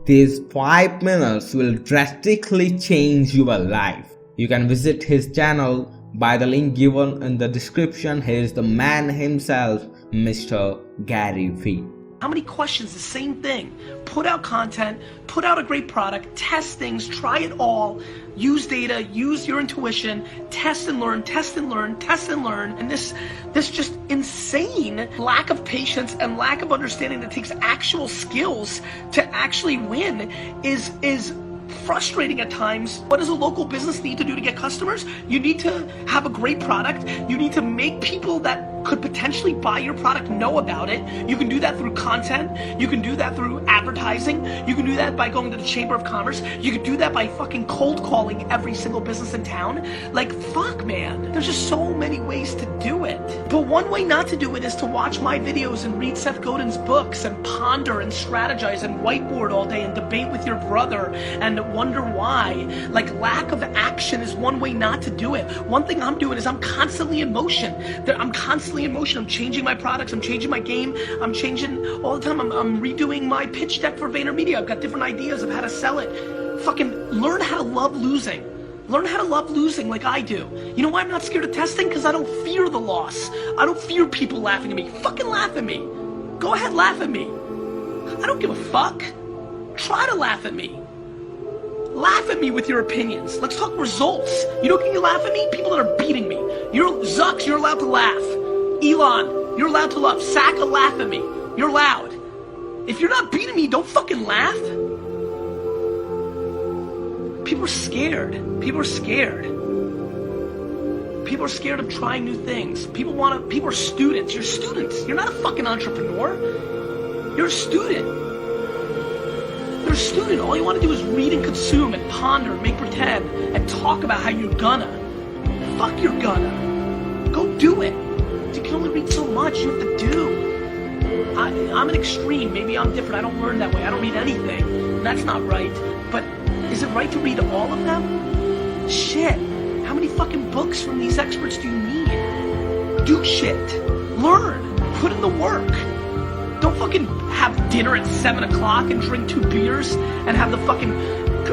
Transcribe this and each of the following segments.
These 5 minutes will drastically change your life. You can visit his channel by the link given in the description. He is the man himself, Mr. Garyvee. How many questions? The same thing. Put out content, put out a great product, test things, try it all, use data, use your intuition, test and learn, test and learn, test and learn. And this just insane lack of patience and lack of understanding that takes actual skills to actually win is frustrating at times. What does a local business need to do to get customers? You need to have a great product. You need to make people that could potentially buy your product know about it. You can do that through content. You can do that through advertising. You can do that by going to the Chamber of Commerce. You can do that by fucking cold calling every single business in town. Like, fuck, man. There's just so many ways to do it. But one way not to do it is to watch my videos and read Seth Godin's books and ponder and strategize and whiteboard all day and debate with your brother and wonder why. Like, lack of action is one way not to do it. One thing I'm doing is I'm constantly in motion. I'm constantly in motion. I'm changing my products. I'm changing my game. I'm changing all the time. I'm redoing my pitch deck for VaynerMedia. I've got different ideas of how to sell it. Fucking learn how to love losing. Learn how to love losing like I do. You know why I'm not scared of testing? Because I don't fear the loss. I don't fear people laughing at me. Fucking laugh at me. Go ahead, laugh at me. I don't give a fuck. Try to laugh at me. Laugh at me with your opinions. Let's talk results. You know, can you laugh at me? People that are beating me. Zucks, you're allowed to laugh. Elon, you're allowed to laugh. Saka, laugh at me. You're loud. If you're not beating me, don't fucking laugh. People are scared. People are scared. People are scared of trying new things. People are students. You're students. You're not a fucking entrepreneur. You're a student. You're a student. All you want to do is read and consume and ponder and make pretend and talk about how you're gonna. Fuck you're gonna. Go do it. You can only read so much. You have to do. I'm an extreme. Maybe I'm different. I don't learn that way. I don't read anything. That's not right. But is it right to read all of them? Shit. How many fucking books from these experts do you need? Do shit. Learn. Put in the work. Don't fucking have dinner at 7 o'clock and drink 2 beers and have the fucking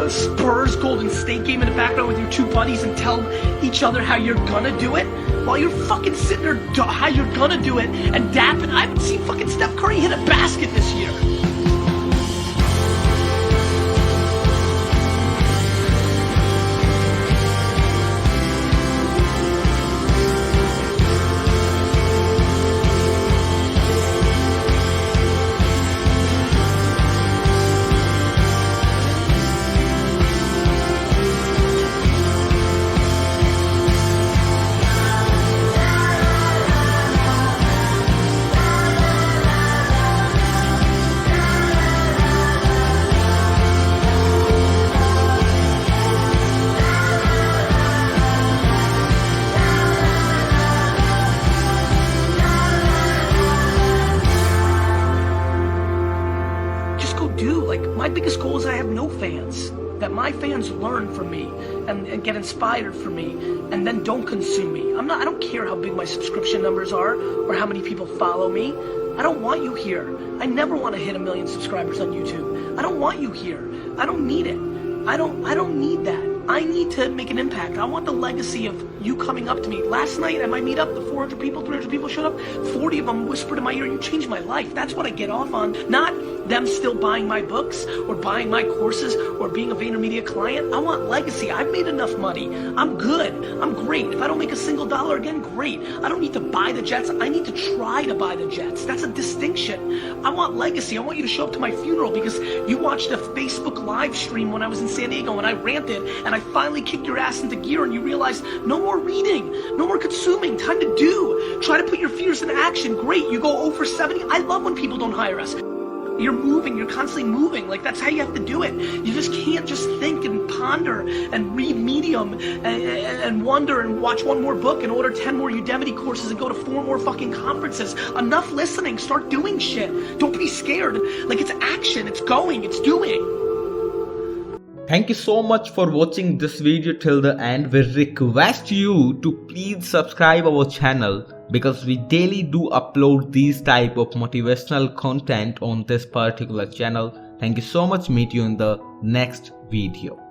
Spurs Golden State game in the background with your 2 buddies and tell each other how you're gonna do it while you're fucking sitting there how you're gonna do it and dapping. I haven't seen fucking Steph Curry hit a basket this year. My biggest goal is I have no fans. That my fans learn from me and get inspired from me and then don't consume me. I don't care how big my subscription numbers are or how many people follow me. I don't want you here. I never want to hit 1 million subscribers on YouTube. I don't want you here. I don't need it. I don't need that. I need to make an impact. I want the legacy of you coming up to me. Last night at my meetup, the 400 people, 300 people showed up. 40 of them whispered in my ear, "You changed my life." That's what I get off on. Not them still buying my books or buying my courses or being a VaynerMedia client. I want legacy. I've made enough money. I'm good. I'm great. If I don't make a single dollar again, great. I don't need to buy the jets. I need to try to buy the jets. That's a distinction. I want legacy. I want you to show up to my funeral because you watched a Facebook live stream when I was in San Diego and I ranted and I finally kicked your ass into gear and you realized no more reading, no more consuming, time to do. Try to put your fears into action. Great. You go 0 for 70. I love when people don't hire us. You're moving, you're constantly moving. Like, that's how you have to do it. You just can't just think and ponder and read Medium and wonder and watch 1 more book and order 10 more Udemy courses and go to 4 more fucking conferences. Enough listening. Start doing shit. Don't be scared. Like, it's action. It's going. It's doing. Thank you so much for watching this video till the end. We request you to please subscribe our channel because we daily do upload these type of motivational content on this particular channel. Thank you so much. Meet you in the next video.